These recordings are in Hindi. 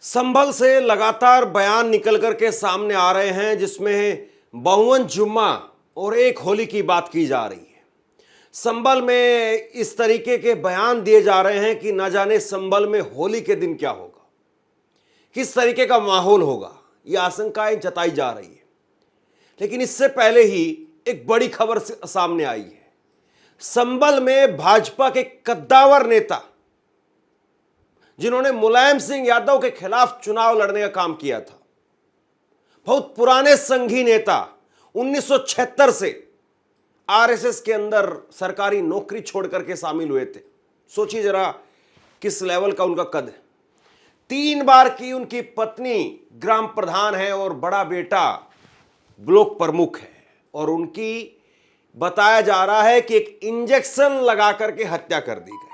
संभल से लगातार बयान निकल कर के सामने आ रहे हैं जिसमें 52 जुम्मा और एक होली की बात की जा रही है। संभल में इस तरीके के बयान दिए जा रहे हैं कि ना जाने संभल में होली के दिन क्या होगा, किस तरीके का माहौल होगा, यह आशंकाएं जताई जा रही है। लेकिन इससे पहले ही एक बड़ी खबर सामने आई है। संभल में भाजपा के कद्दावर नेता जिन्होंने मुलायम सिंह यादव के खिलाफ चुनाव लड़ने का काम किया था, बहुत पुराने संघी नेता, 1976 से आरएसएस के अंदर सरकारी नौकरी छोड़ करके शामिल हुए थे। सोचिए जरा किस लेवल का उनका कद है। 3 बार की उनकी पत्नी ग्राम प्रधान है और बड़ा बेटा ब्लॉक प्रमुख है, और उनकी बताया जा रहा है कि एक इंजेक्शन लगा करके हत्या कर दी गई।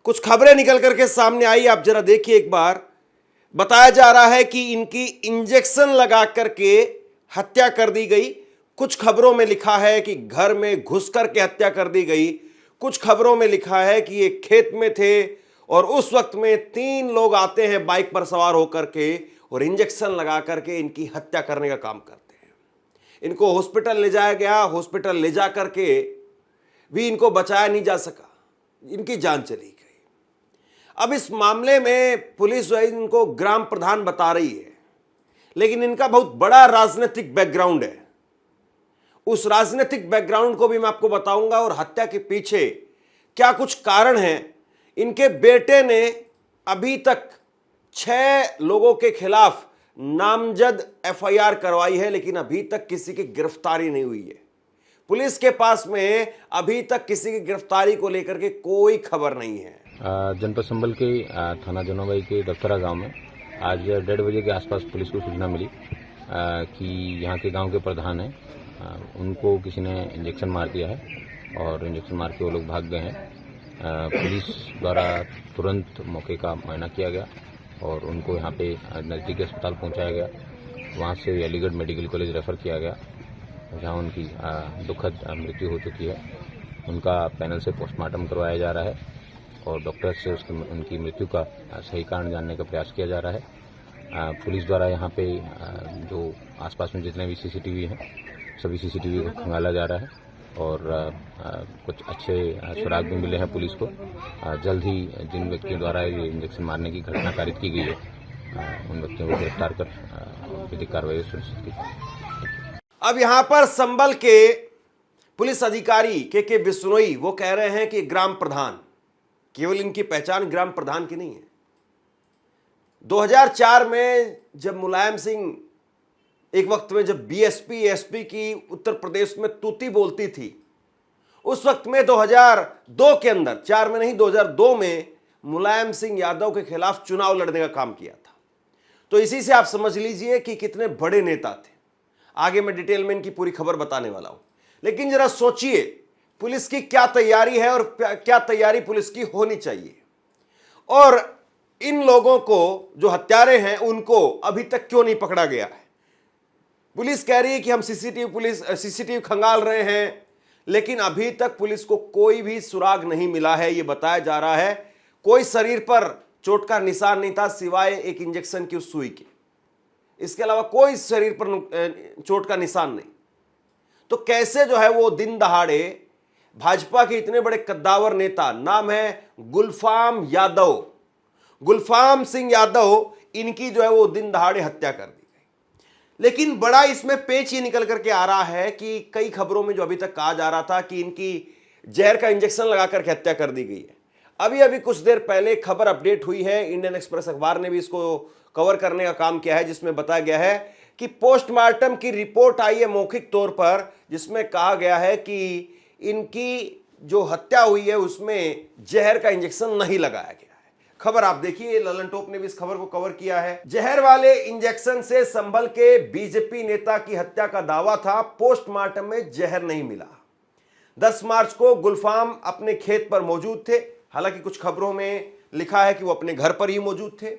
कुछ खबरें निकल करके सामने आई, आप जरा देखिए एक बार। बताया जा रहा है कि इनकी इंजेक्शन लगा करके हत्या कर दी गई। कुछ खबरों में लिखा है कि घर में घुस करके हत्या कर दी गई। कुछ खबरों में लिखा है कि ये खेत में थे और उस वक्त में 3 लोग आते हैं बाइक पर सवार होकर के और इंजेक्शन लगा करके इनकी हत्या करने का काम करते हैं। इनको हॉस्पिटल ले जाया गया, हॉस्पिटल ले जा करके भी इनको बचाया नहीं जा सका, इनकी जान चली गई। अब इस मामले में पुलिस जो है इनको ग्राम प्रधान बता रही है, लेकिन इनका बहुत बड़ा राजनीतिक बैकग्राउंड है। उस राजनीतिक बैकग्राउंड को भी मैं आपको बताऊंगा, और हत्या के पीछे क्या कुछ कारण हैं। इनके बेटे ने अभी तक 6 लोगों के खिलाफ नामजद एफआईआर करवाई है, लेकिन अभी तक किसी की गिरफ्तारी नहीं हुई है। पुलिस के पास में अभी तक किसी की गिरफ्तारी को लेकर के कोई खबर नहीं है। जनपद संभल के थाना जनाबाई के दफ्तरा गांव में आज 1:30 बजे के आसपास पुलिस को सूचना मिली कि यहाँ के गांव के प्रधान हैं, उनको किसी ने इंजेक्शन मार दिया है और इंजेक्शन मार के वो लोग भाग गए हैं। पुलिस द्वारा तुरंत मौके का मुआयना किया गया और उनको यहाँ पे नज़दीकी अस्पताल पहुँचाया गया। वहाँ से अलीगढ़ मेडिकल कॉलेज रेफ़र किया गया, जहाँ उनकी दुखद मृत्यु हो चुकी है। उनका पैनल से पोस्टमार्टम करवाया जा रहा है और डॉक्टर से उनकी मृत्यु का सही कारण जानने का प्रयास किया जा रहा है। पुलिस द्वारा यहाँ पे जो आसपास में जितने भी सीसीटीवी हैं, सभी सीसीटीवी को खंगाला जा रहा है और कुछ अच्छे सुराग भी मिले हैं पुलिस को। जल्द ही जिन व्यक्तियों द्वारा ये इंजेक्शन मारने की घटना कारित की गई है, उन व्यक्तियों को गिरफ्तार कर विधिक कार्रवाई सुनिश्चित की। अब यहाँ पर संभल के पुलिस अधिकारी के बिश्नोई वो कह रहे हैं कि ग्राम प्रधान, केवल इनकी पहचान ग्राम प्रधान की नहीं है। 2004 में जब मुलायम सिंह एक वक्त में जब बीएसपी एसपी की उत्तर प्रदेश में तूती बोलती थी, उस वक्त में 2002 के अंदर, 4 में नहीं 2002 में मुलायम सिंह यादव के खिलाफ चुनाव लड़ने का काम किया था। तो इसी से आप समझ लीजिए कि कितने बड़े नेता थे। आगे मैं डिटेल में इनकी पूरी खबर बताने वाला हूं, लेकिन जरा सोचिए पुलिस की क्या तैयारी है और क्या तैयारी पुलिस की होनी चाहिए। और इन लोगों को जो हत्यारे हैं उनको अभी तक क्यों नहीं पकड़ा गया है। पुलिस कह रही है कि हम सीसीटीवी खंगाल रहे हैं, लेकिन अभी तक पुलिस को कोई भी सुराग नहीं मिला है। यह बताया जा रहा है कोई शरीर पर चोट का निशान नहीं था सिवाय एक इंजेक्शन की उस सुई के, इसके अलावा कोई शरीर पर चोट का निशान नहीं। तो कैसे जो है वो दिन दहाड़े भाजपा के इतने बड़े कद्दावर नेता, नाम है गुलफाम यादव, गुलफाम सिंह यादव, इनकी जो है वो दिन दहाड़े हत्या कर दी गई। लेकिन बड़ा इसमें पेच ये निकल करके आ रहा है कि कई खबरों में जो अभी तक कहा जा रहा था कि इनकी जहर का इंजेक्शन लगा करके हत्या कर दी गई है, अभी कुछ देर पहले खबर अपडेट हुई है। इंडियन एक्सप्रेस अखबार ने भी इसको कवर करने का काम किया है, जिसमें बताया गया है कि पोस्टमार्टम की रिपोर्ट आई है मौखिक तौर पर, जिसमें कहा गया है कि इनकी जो हत्या हुई है उसमें जहर का इंजेक्शन नहीं लगाया गया है। खबर आप देखिए, ललन टॉप ने भी इस खबर को कवर किया है। जहर वाले इंजेक्शन से संभल के बीजेपी नेता की हत्या का दावा था, पोस्टमार्टम में जहर नहीं मिला। 10 मार्च को गुलफाम अपने खेत पर मौजूद थे, हालांकि कुछ खबरों में लिखा है कि वो अपने घर पर ही मौजूद थे।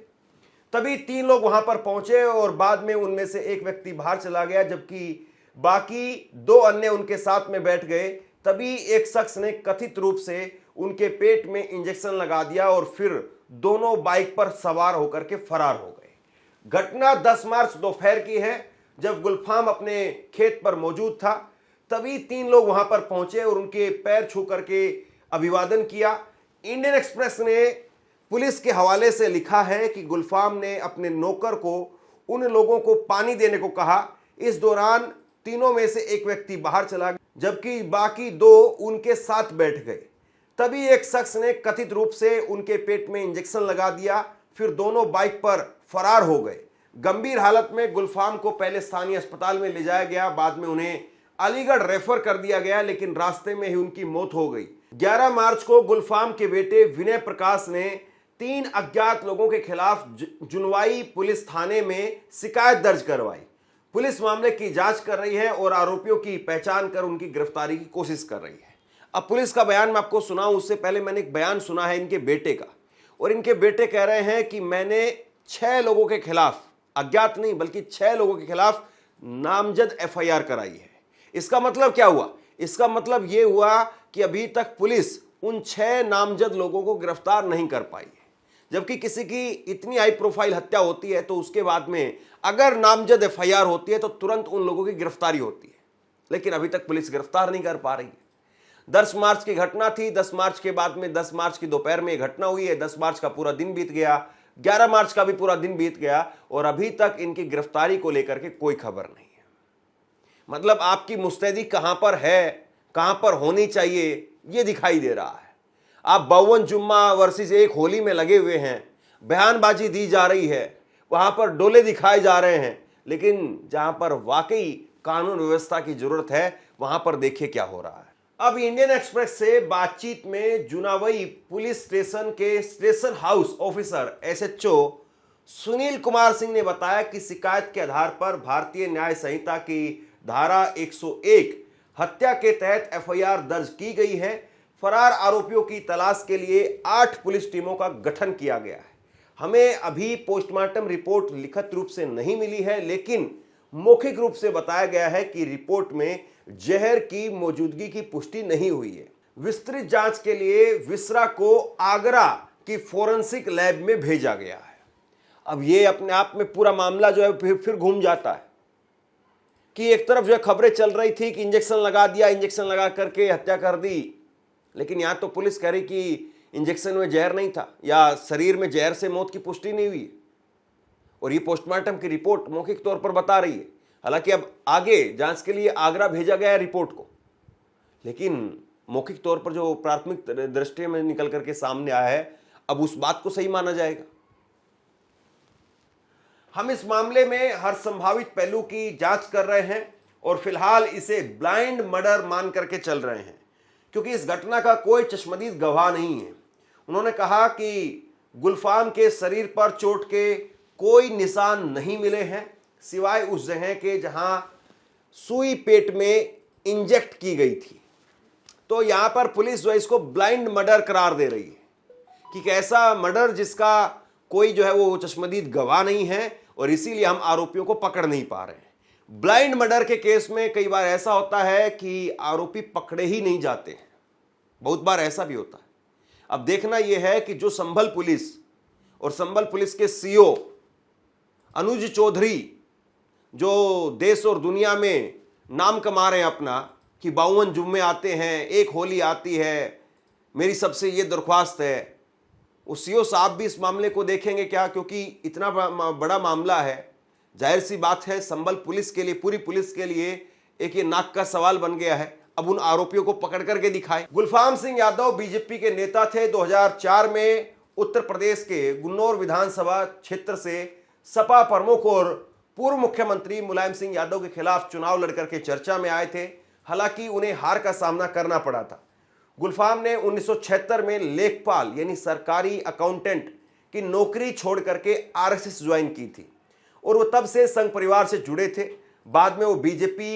तभी 3 लोग वहां पर पहुंचे और बाद में उनमें से एक व्यक्ति बाहर चला गया, जबकि बाकी 2 अन्य उनके साथ में बैठ गए। तभी एक शख्स ने कथित रूप से उनके पेट में इंजेक्शन लगा दिया और फिर दोनों बाइक पर सवार होकर के फरार हो गए। घटना 10 मार्च दोपहर की है, जब गुलफाम अपने खेत पर मौजूद था। तभी 3 लोग वहां पर पहुंचे और उनके पैर छू करके अभिवादन किया। इंडियन एक्सप्रेस ने पुलिस के हवाले से लिखा है कि गुलफाम ने अपने नौकर को उन लोगों को पानी देने को कहा। इस दौरान तीनों में से एक व्यक्ति बाहर चला गया, जबकि बाकी 2 उनके साथ बैठ गए। तभी एक शख्स ने कथित रूप से उनके पेट में इंजेक्शन लगा दिया, फिर दोनों बाइक पर फरार हो गए। गंभीर हालत में गुलफाम को पहले स्थानीय अस्पताल में ले जाया गया, बाद में उन्हें अलीगढ़ रेफर कर दिया गया, लेकिन रास्ते में ही उनकी मौत हो गई। 11 मार्च को गुलफाम के बेटे विनय प्रकाश ने 3 अज्ञात लोगों के खिलाफ जुनवाई पुलिस थाने में शिकायत दर्ज करवाई। पुलिस मामले की जांच कर रही है और आरोपियों की पहचान कर उनकी गिरफ्तारी की कोशिश कर रही है। अब पुलिस का बयान मैं आपको सुनाऊं उससे पहले मैंने एक बयान सुना है इनके बेटे का, और इनके बेटे कह रहे हैं कि मैंने 6 लोगों के खिलाफ, अज्ञात नहीं बल्कि 6 लोगों के खिलाफ नामजद FIR कराई है। इसका मतलब क्या हुआ? इसका मतलब यह हुआ कि अभी तक पुलिस उन 6 नामजद लोगों को गिरफ्तार नहीं कर पाई है। जबकि किसी की इतनी हाई प्रोफाइल हत्या होती है तो उसके बाद में अगर नामजद FIR होती है तो तुरंत उन लोगों की गिरफ्तारी होती है, लेकिन अभी तक पुलिस गिरफ्तार नहीं कर पा रही है। 10 मार्च की घटना थी। 10 मार्च के बाद में 10 मार्च की दोपहर में घटना हुई है। 10 मार्च का पूरा दिन बीत गया, 11 मार्च का भी पूरा दिन बीत गया और अभी तक इनकी गिरफ्तारी को लेकर के कोई खबर नहीं है। मतलब आपकी मुस्तैदी कहां पर है, कहां पर होनी चाहिए, यह दिखाई दे रहा है। आप 52 जुम्मा वर्सेस 1 होली में लगे हुए हैं, बयानबाजी दी जा रही है, वहां पर डोले दिखाए जा रहे हैं, लेकिन जहां पर वाकई कानून व्यवस्था की जरूरत है वहां पर देखिए क्या हो रहा है। अब इंडियन एक्सप्रेस से बातचीत में जुनावई पुलिस स्टेशन के station house officer SHO Sunil Kumar Singh ने बताया कि शिकायत के आधार पर भारतीय न्याय संहिता की धारा 101 हत्या के तहत FIR दर्ज की गई है। फरार आरोपियों की तलाश के लिए 8 पुलिस टीमों का गठन किया गया है। हमें अभी पोस्टमार्टम रिपोर्ट लिखित रूप से नहीं मिली है, लेकिन मौखिक रूप से बताया गया है कि रिपोर्ट में जहर की मौजूदगी की पुष्टि नहीं हुई है। विस्तृत जांच के लिए विसरा को आगरा की फोरेंसिक लैब में भेजा गया है। अब ये अपने आप में पूरा मामला जो है फिर घूम जाता है कि एक तरफ जो है खबरें चल रही थी कि इंजेक्शन लगा दिया, इंजेक्शन लगा करके हत्या कर दी, लेकिन यहां तो पुलिस कह रही कि इंजेक्शन में जहर नहीं था या शरीर में जहर से मौत की पुष्टि नहीं हुई, और ये पोस्टमार्टम की रिपोर्ट मौखिक तौर पर बता रही है। हालांकि अब आगे जांच के लिए आगरा भेजा गया है रिपोर्ट को, लेकिन मौखिक तौर पर जो प्राथमिक दृष्टि में निकल करके सामने आया है, अब उस बात को सही माना जाएगा। हम इस मामले में हर संभावित पहलू की जांच कर रहे हैं और फिलहाल इसे ब्लाइंड मर्डर मान करके चल रहे हैं, क्योंकि इस घटना का कोई चश्मदीद गवाह नहीं है। उन्होंने कहा कि गुलफाम के शरीर पर चोट के कोई निशान नहीं मिले हैं, सिवाय उस जगह के जहां सुई पेट में इंजेक्ट की गई थी। तो यहां पर पुलिस जो है इसको ब्लाइंड मर्डर करार दे रही है कि ऐसा मर्डर जिसका कोई जो है वो चश्मदीद गवाह नहीं है, और इसीलिए हम आरोपियों को पकड़ नहीं पा रहे हैं। ब्लाइंड मर्डर के केस में कई बार ऐसा होता है कि आरोपी पकड़े ही नहीं जाते हैं, बहुत बार ऐसा भी होता है। अब देखना यह है कि जो संभल पुलिस और संभल पुलिस के CO अनुज चौधरी, जो देश और दुनिया में नाम कमा रहे हैं अपना कि 52 जुम्मे आते हैं, 1 होली आती है, मेरी सबसे ये दरख्वास्त है, उस CO साहब भी इस मामले को देखेंगे क्या? क्योंकि इतना बड़ा मामला है, जाहिर सी बात है संभल पुलिस के लिए, पूरी पुलिस के लिए एक ये नाक का सवाल बन गया है। अब उन आरोपियों को पकड़ करके दिखाए। गुलफाम सिंह यादव बीजेपी के नेता थे। 2004 में उत्तर प्रदेश के गुन्नौर विधानसभा क्षेत्र से सपा प्रमुख और पूर्व मुख्यमंत्री मुलायम सिंह यादव के खिलाफ चुनाव लड़कर के चर्चा में आए थे। हालांकि उन्हें हार का सामना करना पड़ा था। गुलफाम ने 1976 में लेखपाल यानी सरकारी अकाउंटेंट की नौकरी छोड़ करके RSS ज्वाइन की थी और वो तब से संघ परिवार से जुड़े थे। बाद में वो बीजेपी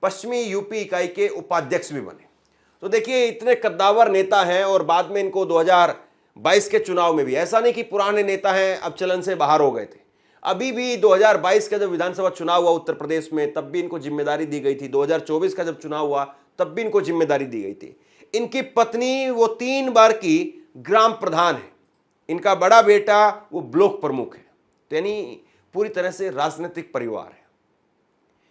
पश्चिमी यूपी इकाई के उपाध्यक्ष भी बने। तो देखिए इतने कद्दावर नेता हैं और बाद में इनको 2022 के चुनाव में भी, ऐसा नहीं कि पुराने नेता हैं अब चलन से बाहर हो गए थे, अभी भी 2022 का जब विधानसभा चुनाव हुआ उत्तर प्रदेश में तब भी इनको जिम्मेदारी दी गई थी। 2024 का जब चुनाव हुआ तब भी इनको जिम्मेदारी दी गई थी। इनकी पत्नी वो 3 बार की ग्राम प्रधान है, इनका बड़ा बेटा वो ब्लॉक प्रमुख है, तो यानी पूरी तरह से राजनीतिक परिवार है।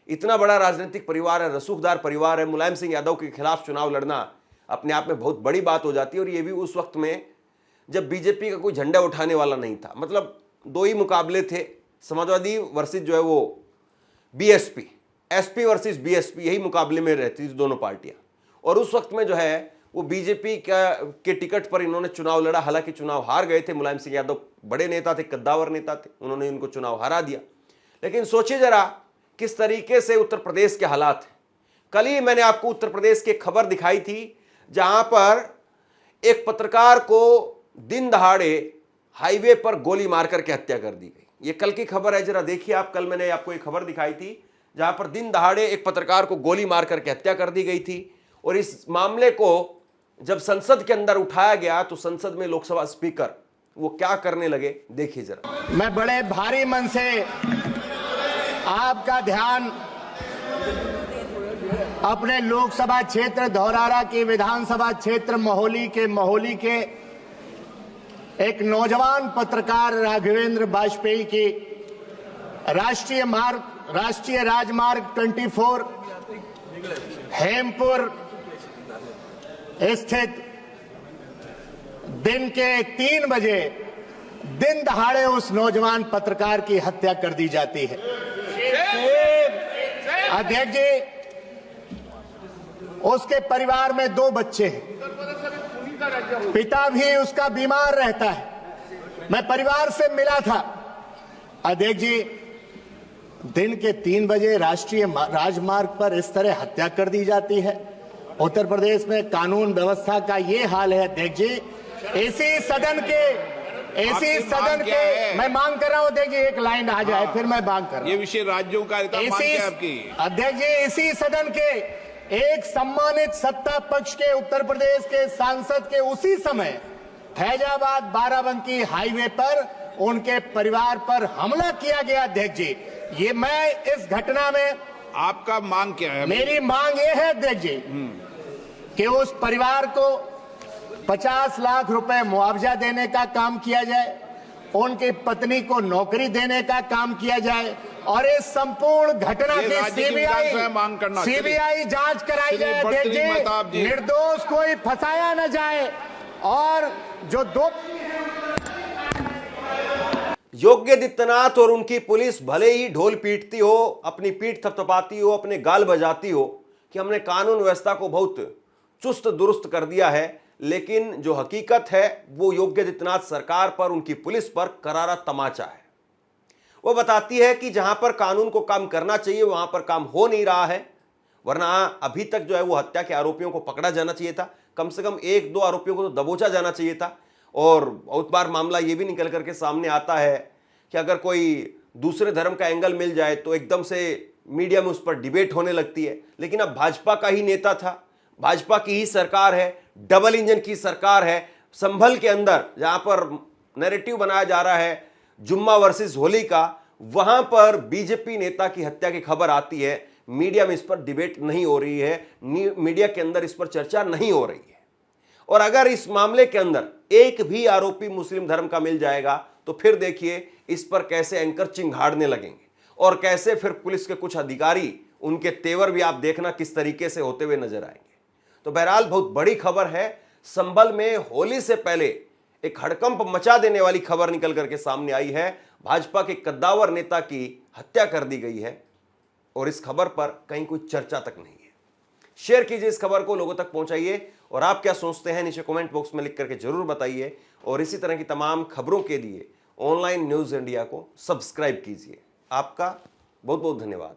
इतना बड़ा राजनीतिक परिवार है, रसूखदार परिवार है। मुलायम सिंह यादव के खिलाफ चुनाव लड़ना अपने आप में बहुत बड़ी बात हो जाती है, और ये भी उस वक्त में जब बीजेपी का कोई झंडा उठाने वाला नहीं था। मतलब दो ही मुकाबले थे, समाजवादी वर्सेस जो है वो बीएसपी, एसपी वर्सेस बीएसपी, यही मुकाबले में रहती थी दोनों पार्टियां। और उस वक्त में जो है वो बीजेपी के टिकट पर इन्होंने चुनाव लड़ा। हालांकि चुनाव हार गए थे। मुलायम सिंह यादव बड़े नेता थे, कद्दावर नेता थे, उन्होंने इनको चुनाव हरा दिया। लेकिन सोचिए जरा किस तरीके से उत्तर प्रदेश के हालात हैं। कल ही मैंने आपको उत्तर प्रदेश की खबर दिखाई थी, जहां पर एक पत्रकार को दिन दहाड़े हाईवे पर गोली मारकर के हत्या कर दी गई। ये कल की खबर है, जरा देखिए आप। कल मैंने आपको एक खबर दिखाई थी जहां पर दिन दहाड़े एक पत्रकार को गोली मारकर के हत्या कर दी गई थी। और इस मामले को जब संसद के अंदर उठाया गया तो संसद में लोकसभा स्पीकर वो क्या करने लगे, देखिए जरा। मैं बड़े भारी मन से आपका ध्यान अपने लोकसभा क्षेत्र धौरारा के विधानसभा क्षेत्र मोहाली के एक नौजवान पत्रकार राघवेंद्र वाजपेयी की राष्ट्रीय राजमार्ग 24 हेमपुर स्थित दिन के 3 बजे दिन दहाड़े उस नौजवान पत्रकार की हत्या कर दी जाती है। अध्यक्ष जी, उसके परिवार में 2 बच्चे हैं, पिता भी उसका बीमार रहता है। मैं परिवार से मिला था। अध्यक्ष जी, दिन के 3 बजे राष्ट्रीय राजमार्ग पर इस तरह हत्या कर दी जाती है। उत्तर प्रदेश में कानून व्यवस्था का ये हाल है। अध्यक्ष जी, इसी सदन के मैं मांग कर रहा हूं अध्यक्ष जी, एक लाइन आ जाए फिर मैं मांग कर रहा हूं। ये विषय राज्यों का आपकी। अध्यक्ष जी, इसी सदन के एक सम्मानित सत्ता पक्ष के उत्तर प्रदेश के सांसद के उसी समय फैजाबाद बाराबंकी हाईवे पर उनके परिवार पर हमला किया गया। अध्यक्ष जी, ये मैं इस घटना में आपका मांग क्या है? मेरी मांग ये है अध्यक्ष जी कि उस परिवार को 50 लाख रुपए मुआवजा देने का काम किया जाए, उनकी पत्नी को नौकरी देने का काम किया जाए, और इस संपूर्ण घटना की सीबीआई जांच कराई जाए। अध्यक्ष जी, निर्दोष कोई फंसाया न जाए, और जो 2 योगी आदित्यनाथ और उनकी पुलिस भले ही ढोल पीटती हो, अपनी पीठ थपथपाती हो, अपने गाल बजाती हो कि हमने कानून व्यवस्था को बहुत चुस्त दुरुस्त कर दिया है, लेकिन जो हकीकत है वो योगी आदित्यनाथ सरकार पर, उनकी पुलिस पर करारा तमाचा है। वो बताती है कि जहां पर कानून को काम करना चाहिए वहां पर काम हो नहीं रहा है, वरना अभी तक जो है वो हत्या के आरोपियों को पकड़ा जाना चाहिए था, कम से कम 1-2 आरोपियों को तो दबोचा जाना चाहिए था। और बहुत बार मामला ये भी निकल करके सामने आता है कि अगर कोई दूसरे धर्म का एंगल मिल जाए तो एकदम से मीडिया में उस पर डिबेट होने लगती है। लेकिन अब भाजपा का ही नेता था, भाजपा की ही सरकार है, डबल इंजन की सरकार है। संभल के अंदर जहां पर नैरेटिव बनाया जा रहा है जुम्मा वर्सेस होली का, वहां पर बीजेपी नेता की हत्या की खबर आती है, मीडिया में इस पर डिबेट नहीं हो रही है, मीडिया के अंदर इस पर चर्चा नहीं हो रही है। और अगर इस मामले के अंदर एक भी आरोपी मुस्लिम धर्म का मिल जाएगा तो फिर देखिए इस पर कैसे एंकर चिंगाड़ने लगेंगे, और कैसे फिर पुलिस के कुछ अधिकारी, उनके तेवर भी आप देखना किस तरीके से होते हुए नजर आएंगे। तो बहरहाल बहुत बड़ी खबर है। संभल में होली से पहले एक हड़कंप मचा देने वाली खबर निकल करके सामने आई है। भाजपा के कद्दावर नेता की हत्या कर दी गई है, और इस खबर पर कहीं कोई चर्चा तक नहीं है। शेयर कीजिए इस खबर को, लोगों तक पहुंचाइए, और आप क्या सोचते हैं नीचे कमेंट बॉक्स में लिख करके जरूर बताइए। और इसी तरह की तमाम खबरों के लिए ऑनलाइन न्यूज़ इंडिया को सब्सक्राइब कीजिए। आपका बहुत बहुत धन्यवाद।